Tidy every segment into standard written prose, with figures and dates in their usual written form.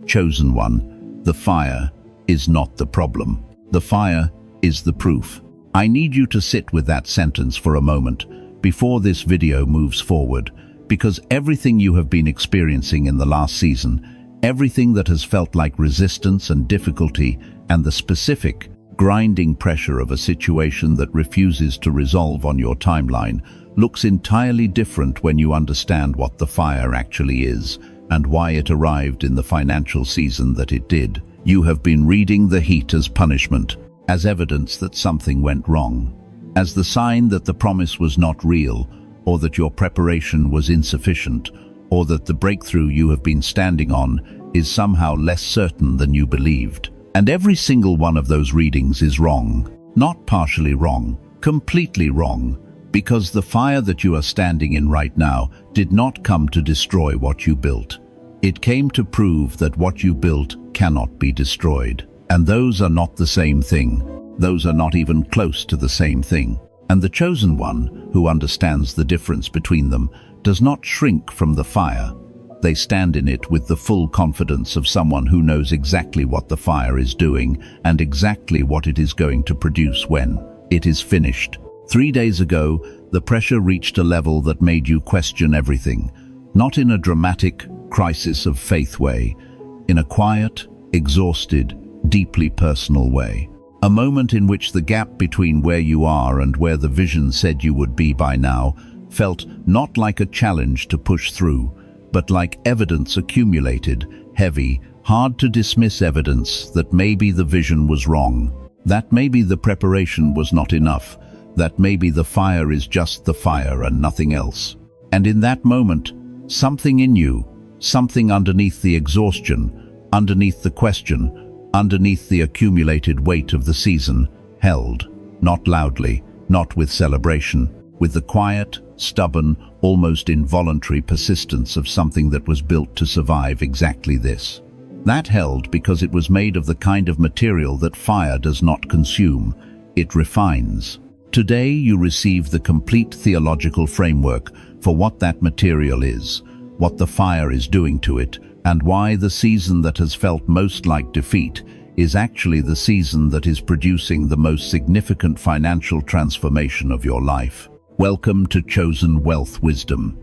Chosen one, the fire is not the problem. The fire is the proof. I need you to sit with that sentence for a moment before this video moves forward, because everything you have been experiencing in the last season, everything that has felt like resistance and difficulty, and the specific, grinding pressure of a situation that refuses to resolve on your timeline, looks entirely different when you understand what the fire actually is and why it arrived in the financial season that it did. You have been reading the heat as punishment, as evidence that something went wrong, as the sign that the promise was not real, or that your preparation was insufficient, or that the breakthrough you have been standing on is somehow less certain than you believed. And every single one of those readings is wrong. Not partially wrong, completely wrong, because the fire that you are standing in right now did not come to destroy what you built. It came to prove that what you built cannot be destroyed. And those are not the same thing. Those are not even close to the same thing. And the chosen one, who understands the difference between them, does not shrink from the fire. They stand in it with the full confidence of someone who knows exactly what the fire is doing and exactly what it is going to produce when it is finished. 3 days ago, the pressure reached a level that made you question everything, not in a dramatic, crisis of faith way, in a quiet, exhausted, deeply personal way. A moment in which the gap between where you are and where the vision said you would be by now felt not like a challenge to push through, but like evidence accumulated, heavy, hard to dismiss evidence that maybe the vision was wrong, that maybe the preparation was not enough, that maybe the fire is just the fire and nothing else. And in that moment, something in you, something underneath the exhaustion, underneath the question, underneath the accumulated weight of the season, held, not loudly, not with celebration, with the quiet, stubborn, almost involuntary persistence of something that was built to survive exactly this. That held because it was made of the kind of material that fire does not consume, it refines. Today you receive the complete theological framework for what that material is, what the fire is doing to it, and why the season that has felt most like defeat is actually the season that is producing the most significant financial transformation of your life. Welcome to Chosen Wealth Wisdom.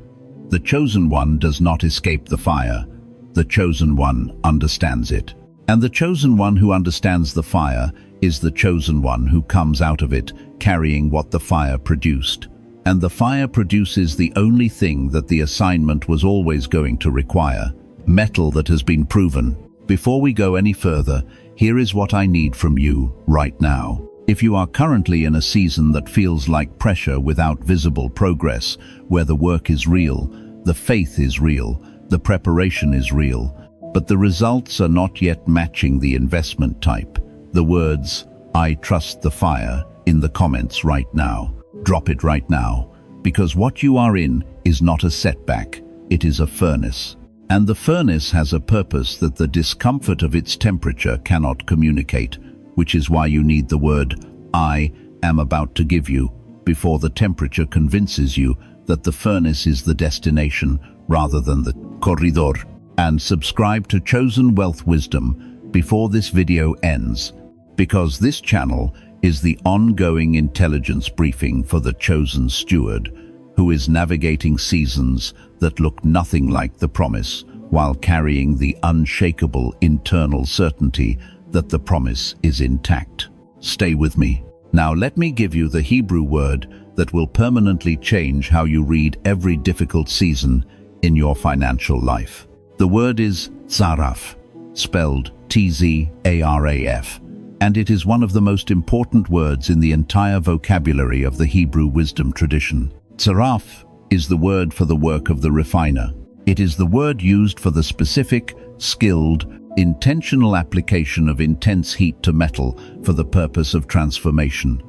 The chosen one does not escape the fire. The chosen one understands it. And the chosen one who understands the fire is the chosen one who comes out of it carrying what the fire produced. And the fire produces the only thing that the assignment was always going to require: metal that has been proven. Before we go any further, here is what I need from you right now. If you are currently in a season that feels like pressure without visible progress, where the work is real, the faith is real, the preparation is real, but the results are not yet matching the investment type, the words, "I trust the fire," in the comments right now. Drop it right now, because what you are in is not a setback, it is a furnace. And the furnace has a purpose that the discomfort of its temperature cannot communicate, which is why you need the word "I am about to give you" before the temperature convinces you that the furnace is the destination rather than the corridor. And subscribe to Chosen Wealth Wisdom before this video ends, because this channel is the ongoing intelligence briefing for the chosen steward, who is navigating seasons that look nothing like the promise, while carrying the unshakable internal certainty that the promise is intact. Stay with me. Now let me give you the Hebrew word that will permanently change how you read every difficult season in your financial life. The word is tzaraf, spelled T-Z-A-R-A-F, and it is one of the most important words in the entire vocabulary of the Hebrew wisdom tradition. Tzaraf is the word for the work of the refiner. It is the word used for the specific, skilled, intentional application of intense heat to metal for the purpose of transformation.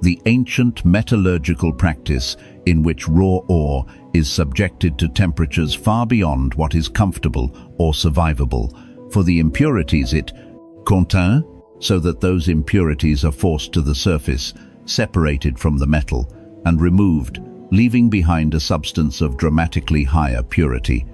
The ancient metallurgical practice in which raw ore is subjected to temperatures far beyond what is comfortable or survivable. For the impurities it contain, so that those impurities are forced to the surface, separated from the metal, and removed, leaving behind a substance of dramatically higher purity,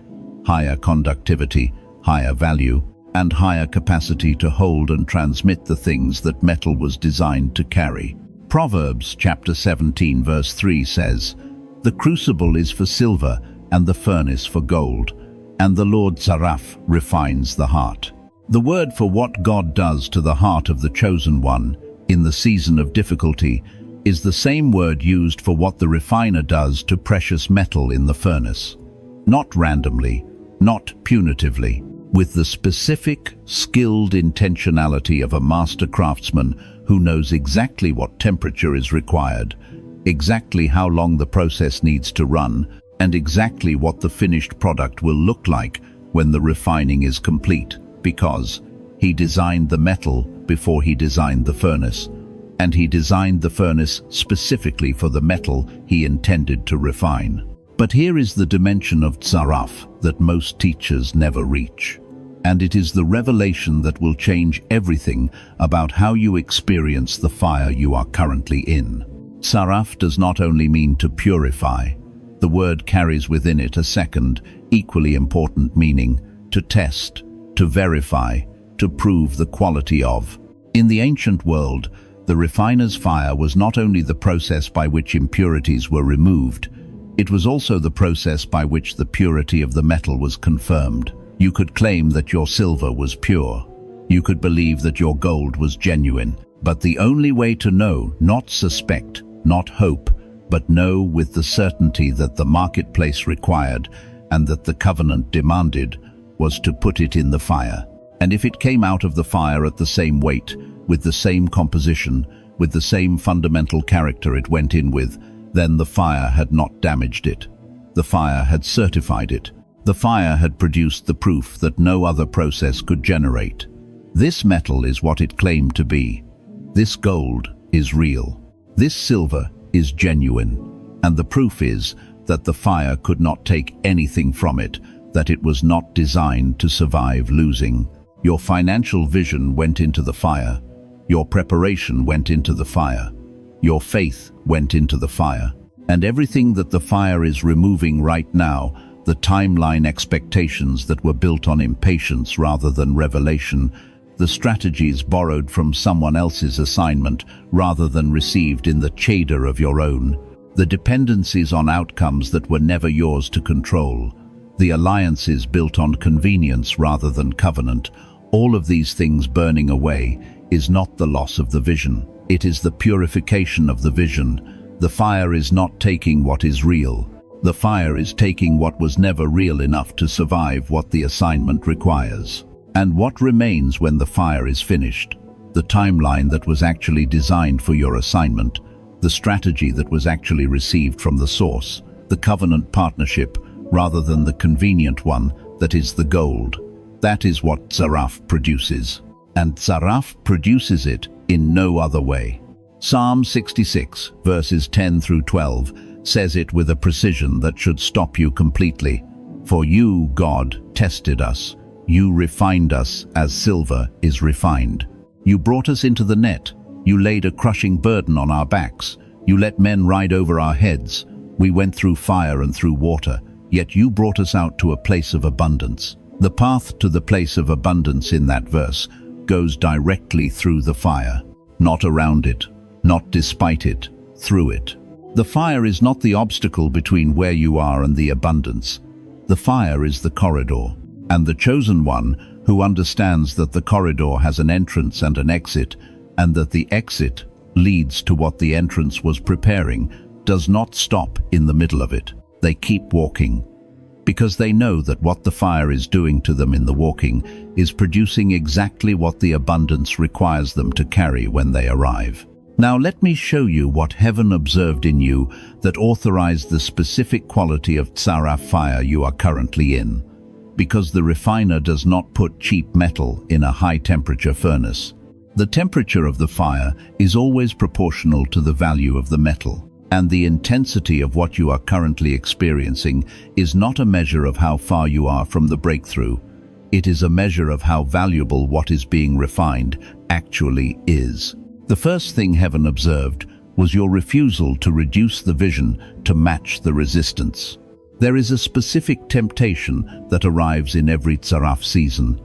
higher conductivity, higher value. and higher capacity to hold and transmit the things that metal was designed to carry. Proverbs chapter 17 verse 3 says, "The crucible is for silver and the furnace for gold, and the Lord Zaraph refines the heart." The word for what God does to the heart of the chosen one in the season of difficulty is the same word used for what the refiner does to precious metal in the furnace. Not randomly, not punitively, with the specific, skilled intentionality of a master craftsman who knows exactly what temperature is required, exactly how long the process needs to run, and exactly what the finished product will look like when the refining is complete, because he designed the metal before he designed the furnace, and he designed the furnace specifically for the metal he intended to refine. But here is the dimension of Zaraph that most teachers never reach. And it is the revelation that will change everything about how you experience the fire you are currently in. Zaraph does not only mean to purify. The word carries within it a second, equally important meaning: to test, to verify, to prove the quality of. In the ancient world, the refiner's fire was not only the process by which impurities were removed, it was also the process by which the purity of the metal was confirmed. You could claim that your silver was pure. You could believe that your gold was genuine. But the only way to know, not suspect, not hope, but know with the certainty that the marketplace required and that the covenant demanded, was to put it in the fire. And if it came out of the fire at the same weight, with the same composition, with the same fundamental character it went in with, then the fire had not damaged it. The fire had certified it. The fire had produced the proof that no other process could generate. This metal is what it claimed to be. This gold is real. This silver is genuine. And the proof is that the fire could not take anything from it, that it was not designed to survive losing. Your financial vision went into the fire. Your preparation went into the fire. Your faith went into the fire. And everything that the fire is removing right now, the timeline expectations that were built on impatience rather than revelation, the strategies borrowed from someone else's assignment rather than received in the chedar of your own, the dependencies on outcomes that were never yours to control, the alliances built on convenience rather than covenant, all of these things burning away is not the loss of the vision. It is the purification of the vision. The fire is not taking what is real. The fire is taking what was never real enough to survive what the assignment requires. And what remains when the fire is finished? The timeline that was actually designed for your assignment, the strategy that was actually received from the source, the covenant partnership rather than the convenient one that is the gold. That is what Zaraph produces. And Zaraph produces it in no other way. Psalm 66, verses 10 through 12, says it with a precision that should stop you completely. For you, God, tested us. You refined us as silver is refined. You brought us into the net. You laid a crushing burden on our backs. You let men ride over our heads. We went through fire and through water, yet you brought us out to a place of abundance. The path to the place of abundance in that verse goes directly through the fire, not around it, not despite it, through it. The fire is not the obstacle between where you are and the abundance. The fire is the corridor, and the chosen one who understands that the corridor has an entrance and an exit, and that the exit leads to what the entrance was preparing, does not stop in the middle of it. They keep walking, because they know that what the fire is doing to them in the walking is producing exactly what the abundance requires them to carry when they arrive. Now let me show you what heaven observed in you that authorized the specific quality of Zaraph fire you are currently in. Because the refiner does not put cheap metal in a high-temperature furnace. The temperature of the fire is always proportional to the value of the metal. And the intensity of what you are currently experiencing is not a measure of how far you are from the breakthrough. It is a measure of how valuable what is being refined actually is. The first thing heaven observed was your refusal to reduce the vision to match the resistance. There is a specific temptation that arrives in every Zaraph season,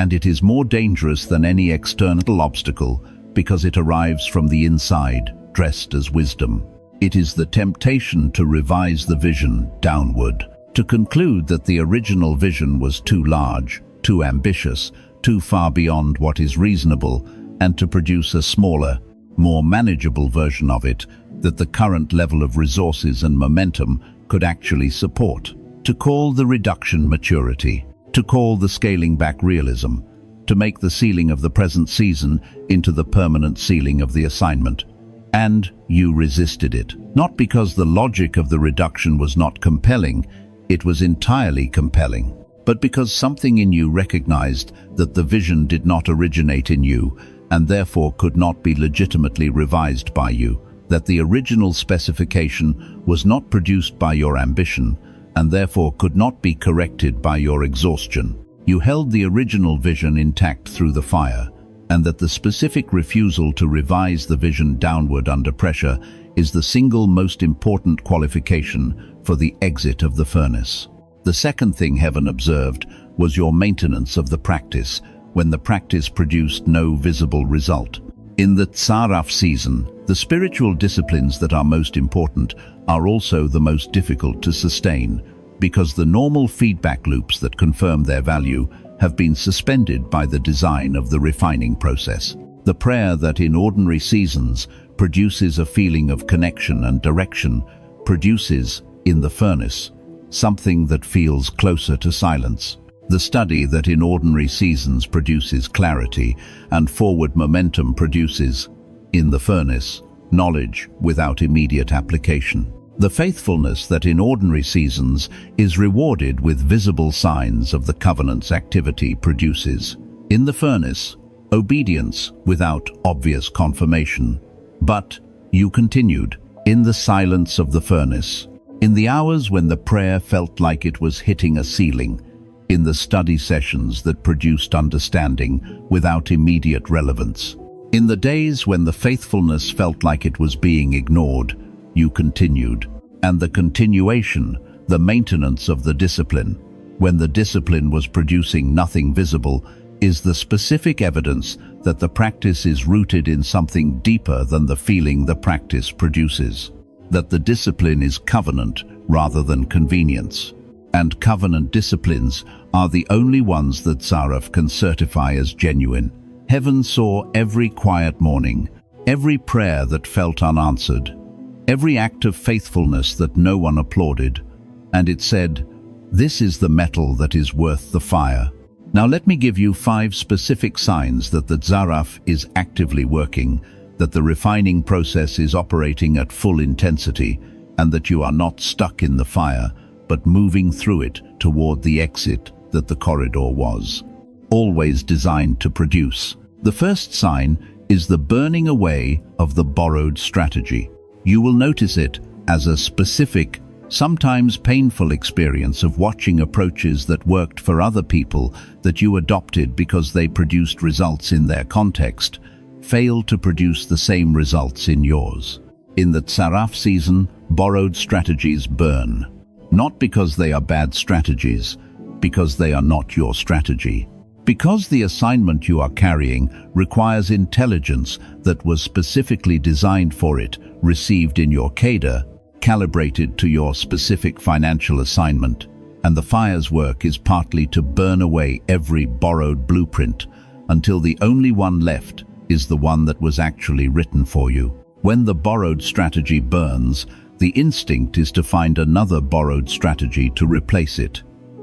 and it is more dangerous than any external obstacle because it arrives from the inside, dressed as wisdom. It is the temptation to revise the vision downward, to conclude that the original vision was too large, too ambitious, too far beyond what is reasonable, and to produce a smaller, more manageable version of it that the current level of resources and momentum could actually support. To call the reduction maturity, to call the scaling back realism, to make the ceiling of the present season into the permanent ceiling of the assignment. And you resisted it, not because the logic of the reduction was not compelling, it was entirely compelling, but because something in you recognized that the vision did not originate in you and therefore could not be legitimately revised by you, that the original specification was not produced by your ambition and therefore could not be corrected by your exhaustion. You held the original vision intact through the fire, and that the specific refusal to revise the vision downward under pressure is the single most important qualification for the exit of the furnace. The second thing heaven observed was your maintenance of the practice when the practice produced no visible result. In the Tsaraf season, the spiritual disciplines that are most important are also the most difficult to sustain, because the normal feedback loops that confirm their value have been suspended by the design of the refining process. The prayer that in ordinary seasons produces a feeling of connection and direction produces, in the furnace, something that feels closer to silence. The study that in ordinary seasons produces clarity and forward momentum produces, in the furnace, knowledge without immediate application. The faithfulness that in ordinary seasons is rewarded with visible signs of the covenant's activity produces, in the furnace, obedience without obvious confirmation. But you continued, in the silence of the furnace, in the hours when the prayer felt like it was hitting a ceiling, in the study sessions that produced understanding without immediate relevance. In the days when the faithfulness felt like it was being ignored, you continued. And the continuation, the maintenance of the discipline, when the discipline was producing nothing visible, is the specific evidence that the practice is rooted in something deeper than the feeling the practice produces. That the discipline is covenant rather than convenience. And covenant disciplines are the only ones that Tsaraf can certify as genuine. Heaven saw every quiet morning, every prayer that felt unanswered, every act of faithfulness that no one applauded, and it said, "This is the metal that is worth the fire." Now let me give you 5 specific signs that the Tsaraf is actively working, that the refining process is operating at full intensity, and that you are not stuck in the fire, but moving through it toward the exit that the corridor was, always designed to produce. The first sign is the burning away of the borrowed strategy. You will notice it as a specific, sometimes painful experience of watching approaches that worked for other people that you adopted because they produced results in their context, fail to produce the same results in yours. In the Tsaraf season, borrowed strategies burn. Not because they are bad strategies, because they are not your strategy. Because the assignment you are carrying requires intelligence that was specifically designed for it, received in your cadre, calibrated to your specific financial assignment, and the fire's work is partly to burn away every borrowed blueprint until the only one left is the one that was actually written for you. When the borrowed strategy burns, the instinct is to find another borrowed strategy to replace it.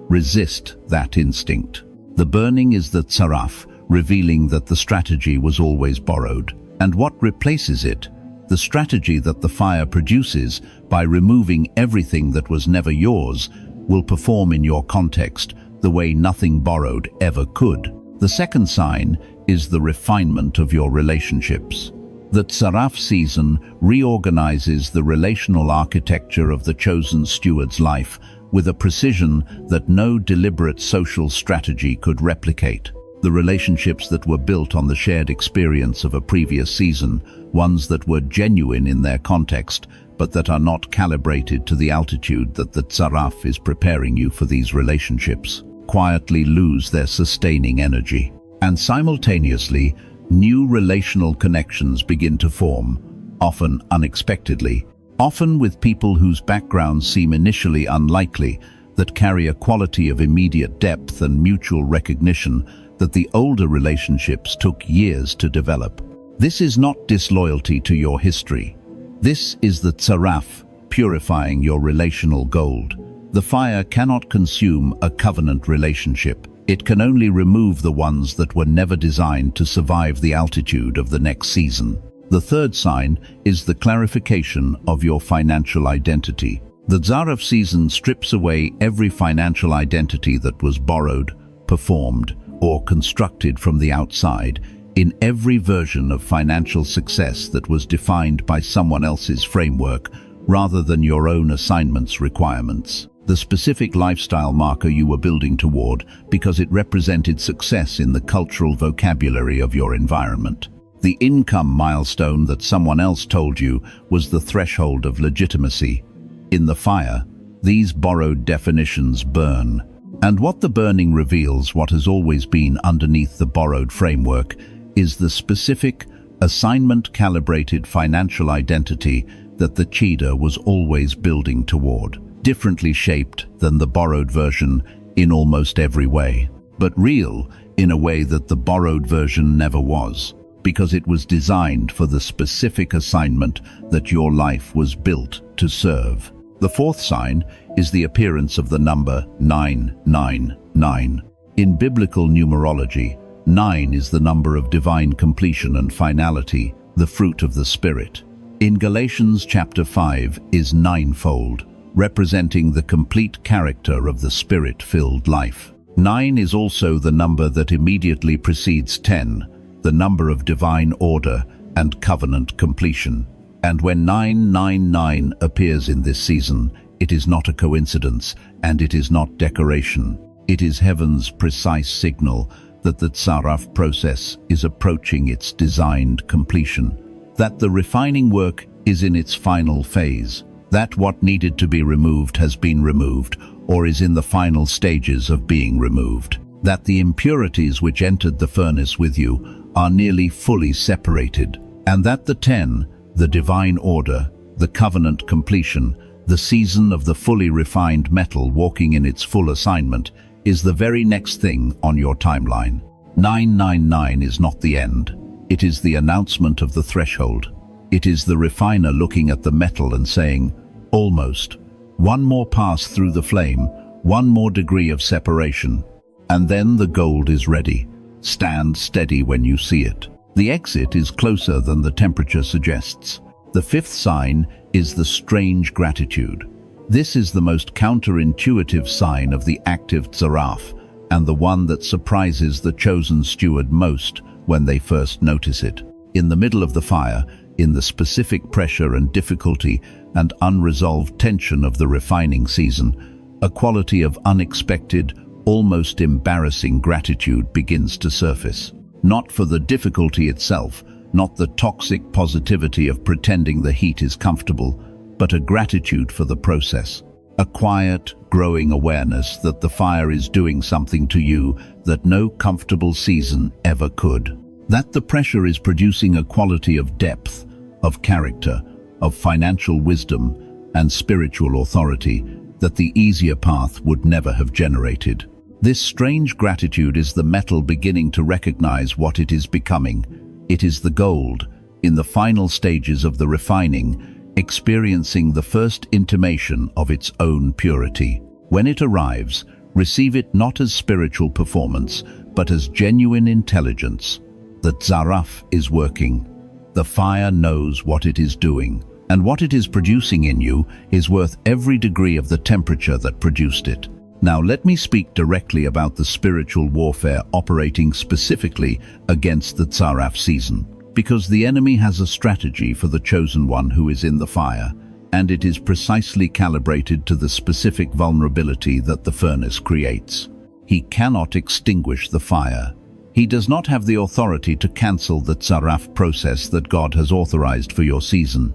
Resist that instinct. The burning is the Tsaraf, revealing that the strategy was always borrowed. And what replaces it? The strategy that the fire produces by removing everything that was never yours will perform in your context the way nothing borrowed ever could. The second sign is the refinement of your relationships. The Tsaraf season reorganizes the relational architecture of the chosen steward's life with a precision that no deliberate social strategy could replicate. The relationships that were built on the shared experience of a previous season, ones that were genuine in their context, but that are not calibrated to the altitude that the Tsaraf is preparing you for these relationships. quietly lose their sustaining energy. And simultaneously, new relational connections begin to form, often unexpectedly, often with people whose backgrounds seem initially unlikely, that carry a quality of immediate depth and mutual recognition that the older relationships took years to develop. This is not disloyalty to your history. This is the tzaraf, purifying your relational gold. The fire cannot consume a covenant relationship. It can only remove the ones that were never designed to survive the altitude of the next season. The third sign is the clarification of your financial identity. The tzaraf season strips away every financial identity that was borrowed, performed, or constructed from the outside in every version of financial success that was defined by someone else's framework rather than your own assignment's requirements. The specific lifestyle marker you were building toward because it represented success in the cultural vocabulary of your environment. The income milestone that someone else told you was the threshold of legitimacy. In the fire, these borrowed definitions burn. And what the burning reveals, what has always been underneath the borrowed framework, is the specific, assignment-calibrated financial identity that the cheetah was always building toward, differently shaped than the borrowed version in almost every way, but real in a way that the borrowed version never was, because it was designed for the specific assignment that your life was built to serve. The fourth sign is the appearance of the number 999. In biblical numerology, 9 is the number of divine completion and finality, the fruit of the Spirit. In Galatians chapter 5 is ninefold, representing the complete character of the Spirit-filled life. 9 is also the number that immediately precedes 10, the number of divine order and covenant completion. And when 999 appears in this season, it is not a coincidence and it is not decoration. It is heaven's precise signal that the tzaraf process is approaching its designed completion, that the refining work is in its final phase, that what needed to be removed has been removed or is in the final stages of being removed, that the impurities which entered the furnace with you are nearly fully separated, and that the 10, the divine order, the covenant completion, the season of the fully refined metal walking in its full assignment, is the very next thing on your timeline. 999 is not the end. It is the announcement of the threshold. It is the refiner looking at the metal and saying, almost. One more pass through the flame, one more degree of separation, and then the gold is ready. Stand steady when you see it. The exit is closer than the temperature suggests. The fifth sign is the strange gratitude. This is the most counterintuitive sign of the active tzaraf, and the one that surprises the chosen steward most when they first notice it. In the middle of the fire, in the specific pressure and difficulty and unresolved tension of the refining season, a quality of unexpected, almost embarrassing gratitude begins to surface. Not for the difficulty itself, not the toxic positivity of pretending the heat is comfortable, but a gratitude for the process. A quiet, growing awareness that the fire is doing something to you that no comfortable season ever could. That the pressure is producing a quality of depth, of character, of financial wisdom and spiritual authority that the easier path would never have generated. This strange gratitude is the metal beginning to recognize what it is becoming. It is the gold, in the final stages of the refining, experiencing the first intimation of its own purity. When it arrives, receive it not as spiritual performance, but as genuine intelligence. The tzaraf is working. The fire knows what it is doing, and what it is producing in you is worth every degree of the temperature that produced it. Now let me speak directly about the spiritual warfare operating specifically against the tzaraf season, because the enemy has a strategy for the chosen one who is in the fire, and it is precisely calibrated to the specific vulnerability that the furnace creates. He cannot extinguish the fire. He does not have the authority to cancel the tzaraf process that God has authorized for your season.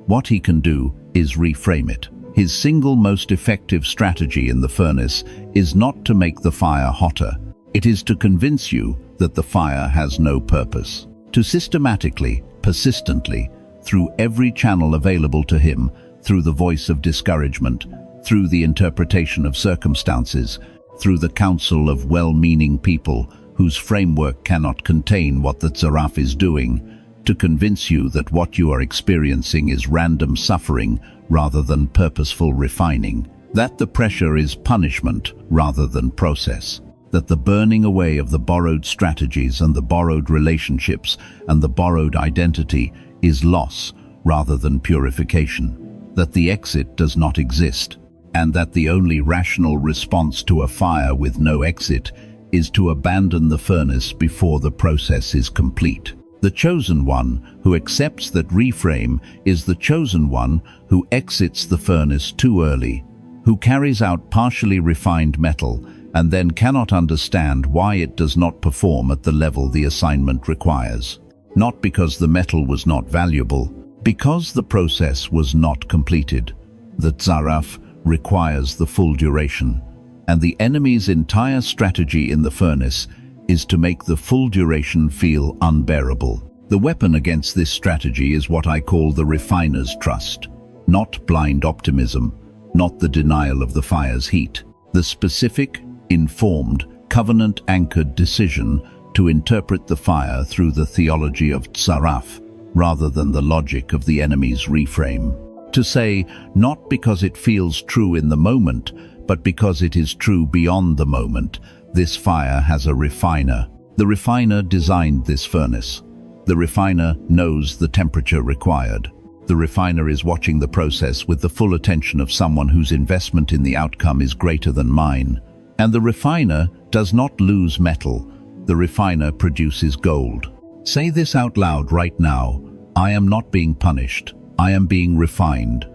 What he can do is reframe it. His single most effective strategy in the furnace is not to make the fire hotter. It is to convince you that the fire has no purpose. To systematically, persistently, through every channel available to him, through the voice of discouragement, through the interpretation of circumstances, through the counsel of well-meaning people whose framework cannot contain what the Tzaraf is doing, to convince you that what you are experiencing is random suffering rather than purposeful refining, that the pressure is punishment rather than process, that the burning away of the borrowed strategies and the borrowed relationships and the borrowed identity is loss rather than purification, that the exit does not exist, and that the only rational response to a fire with no exit is to abandon the furnace before the process is complete. The chosen one who accepts that reframe is the chosen one who exits the furnace too early, who carries out partially refined metal and then cannot understand why it does not perform at the level the assignment requires. Not because the metal was not valuable, because the process was not completed. The Tzaraf requires the full duration, and the enemy's entire strategy in the furnace is to make the full duration feel unbearable. The weapon against this strategy is what I call the refiner's trust. Not blind optimism, not the denial of the fire's heat. The specific, informed, covenant-anchored decision to interpret the fire through the theology of Tzaraf, rather than the logic of the enemy's reframe. To say, not because it feels true in the moment, but because it is true beyond the moment, this fire has a refiner. The refiner designed this furnace. The refiner knows the temperature required. The refiner is watching the process with the full attention of someone whose investment in the outcome is greater than mine. And the refiner does not lose metal. The refiner produces gold. Say this out loud right now. I am not being punished. I am being refined.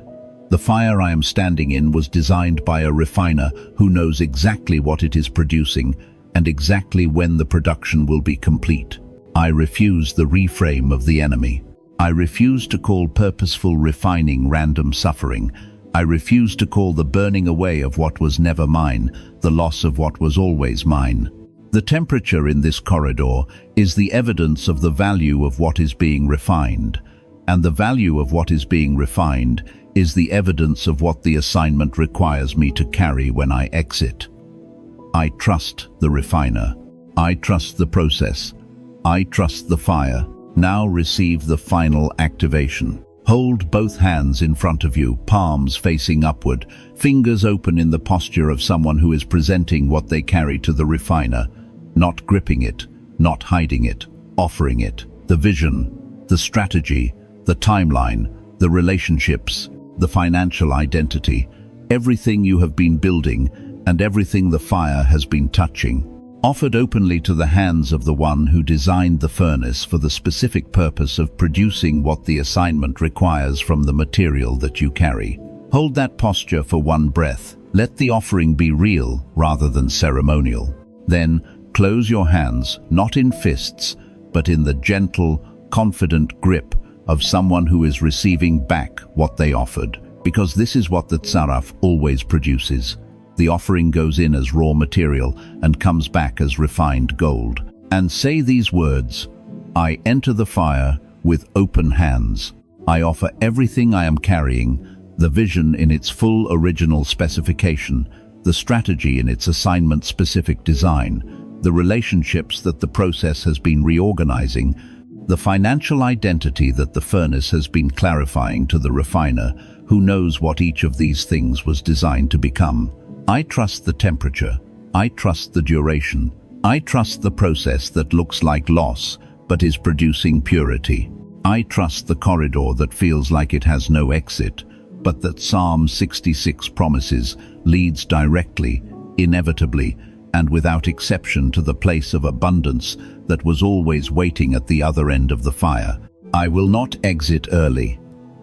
The fire I am standing in was designed by a refiner who knows exactly what it is producing and exactly when the production will be complete. I refuse the reframe of the enemy. I refuse to call purposeful refining random suffering. I refuse to call the burning away of what was never mine the loss of what was always mine. The temperature in this corridor is the evidence of the value of what is being refined, and the value of what is being refined is the evidence of what the assignment requires me to carry when I exit. I trust the refiner. I trust the process. I trust the fire. Now receive the final activation. Hold both hands in front of you, palms facing upward, fingers open in the posture of someone who is presenting what they carry to the refiner, not gripping it, not hiding it, offering it. The vision, the strategy, the timeline, the relationships, the financial identity, everything you have been building and everything the fire has been touching, offered openly to the hands of the one who designed the furnace for the specific purpose of producing what the assignment requires from the material that you carry. Hold that posture for one breath. Let the offering be real rather than ceremonial. Then close your hands, not in fists, but in the gentle, confident grip of someone who is receiving back what they offered, because this is what the Tzaraf always produces. The offering goes in as raw material and comes back as refined gold. And say these words: I enter the fire with open hands. I offer everything I am carrying, the vision in its full original specification, the strategy in its assignment-specific design, the relationships that the process has been reorganizing, the financial identity that the furnace has been clarifying to the refiner, who knows what each of these things was designed to become. I trust the temperature. I trust the duration. I trust the process that looks like loss, but is producing purity. I trust the corridor that feels like it has no exit, but that Psalm 66 promises leads directly, inevitably, and without exception to the place of abundance that was always waiting at the other end of the fire. I will not exit early.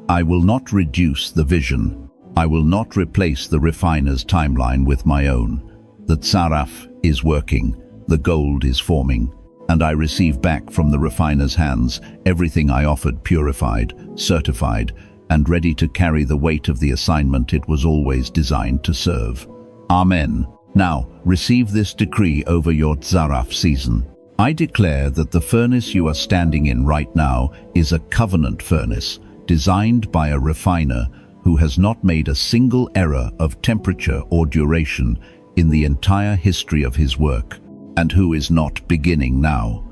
I will not reduce the vision. I will not replace the refiner's timeline with my own. The Tzaraf is working, the gold is forming, and I receive back from the refiner's hands everything I offered purified, certified, and ready to carry the weight of the assignment it was always designed to serve. Amen. Now, receive this decree over your Zaraf season. I declare that the furnace you are standing in right now is a covenant furnace, designed by a refiner who has not made a single error of temperature or duration in the entire history of his work, and who is not beginning now.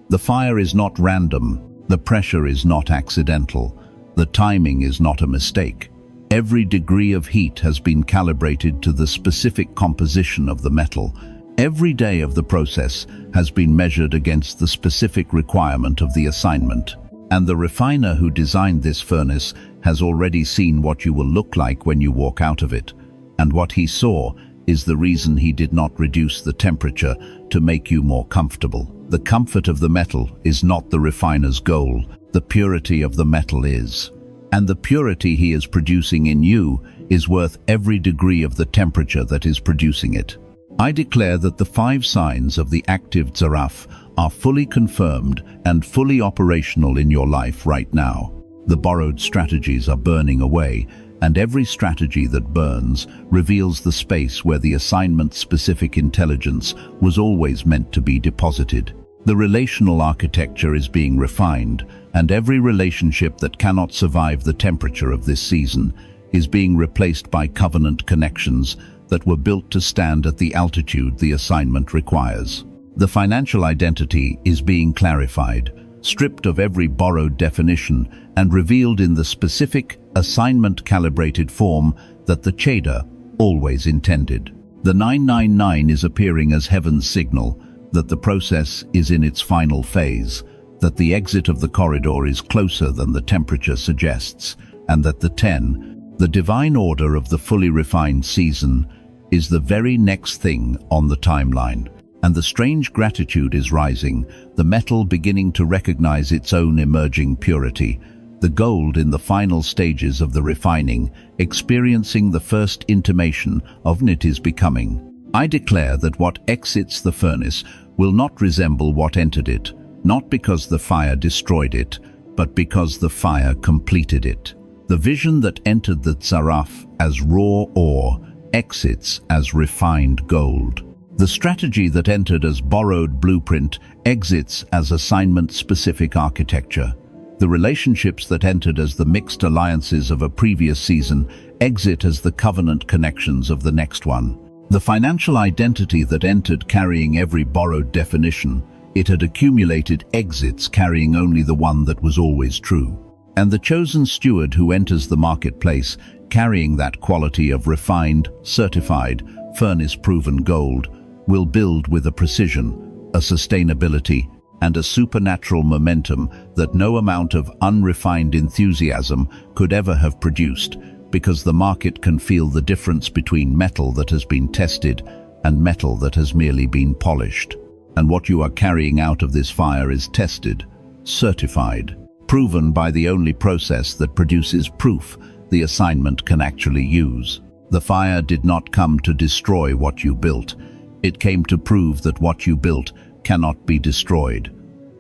The fire is not random, the pressure is not accidental, the timing is not a mistake. Every degree of heat has been calibrated to the specific composition of the metal. Every day of the process has been measured against the specific requirement of the assignment. And the refiner who designed this furnace has already seen what you will look like when you walk out of it. And what he saw is the reason he did not reduce the temperature to make you more comfortable. The comfort of the metal is not the refiner's goal. The purity of the metal is. And the purity he is producing in you is worth every degree of the temperature that is producing it. I declare that the 5 signs of the active Zaraf are fully confirmed and fully operational in your life right now. The borrowed strategies are burning away, and every strategy that burns reveals the space where the assignment-specific intelligence was always meant to be deposited. The relational architecture is being refined, and every relationship that cannot survive the temperature of this season is being replaced by covenant connections that were built to stand at the altitude the assignment requires. The financial identity is being clarified, stripped of every borrowed definition, and revealed in the specific, assignment-calibrated form that the Cheda always intended. The 999 is appearing as heaven's signal that the process is in its final phase, that the exit of the corridor is closer than the temperature suggests, and that the 10, the divine order of the fully refined season, is the very next thing on the timeline. And the strange gratitude is rising, the metal beginning to recognize its own emerging purity, the gold in the final stages of the refining, experiencing the first intimation of what it is becoming. I declare that what exits the furnace will not resemble what entered it, not because the fire destroyed it, but because the fire completed it. The vision that entered the Zaraf as raw ore exits as refined gold. The strategy that entered as borrowed blueprint exits as assignment-specific architecture. The relationships that entered as the mixed alliances of a previous season exit as the covenant connections of the next one. The financial identity that entered carrying every borrowed definition, it had accumulated exits carrying only the one that was always true. And the chosen steward who enters the marketplace carrying that quality of refined, certified, furnace-proven gold will build with a precision, a sustainability, and a supernatural momentum that no amount of unrefined enthusiasm could ever have produced, because the market can feel the difference between metal that has been tested and metal that has merely been polished. And what you are carrying out of this fire is tested, certified, proven by the only process that produces proof the assignment can actually use. The fire did not come to destroy what you built. It came to prove that what you built cannot be destroyed,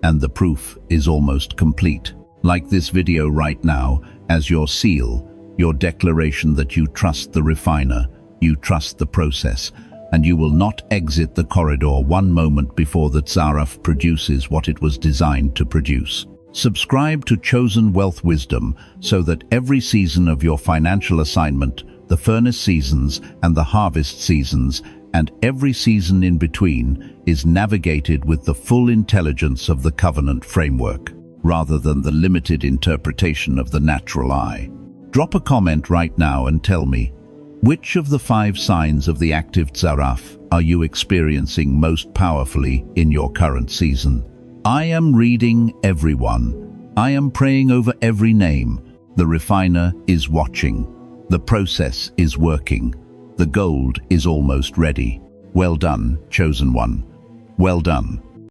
and the proof is almost complete. Like this video right now, as your seal, your declaration that you trust the refiner, you trust the process, and you will not exit the corridor one moment before the Zaraf produces what it was designed to produce. Subscribe to Chosen Wealth Wisdom so that every season of your financial assignment, the furnace seasons and the harvest seasons, and every season in between is navigated with the full intelligence of the covenant framework, rather than the limited interpretation of the natural eye. Drop a comment right now and tell me, which of the 5 signs of the active Zaraf are you experiencing most powerfully in your current season? I am reading everyone. I am praying over every name. The refiner is watching. The process is working. The gold is almost ready. Well done, chosen one. Well done.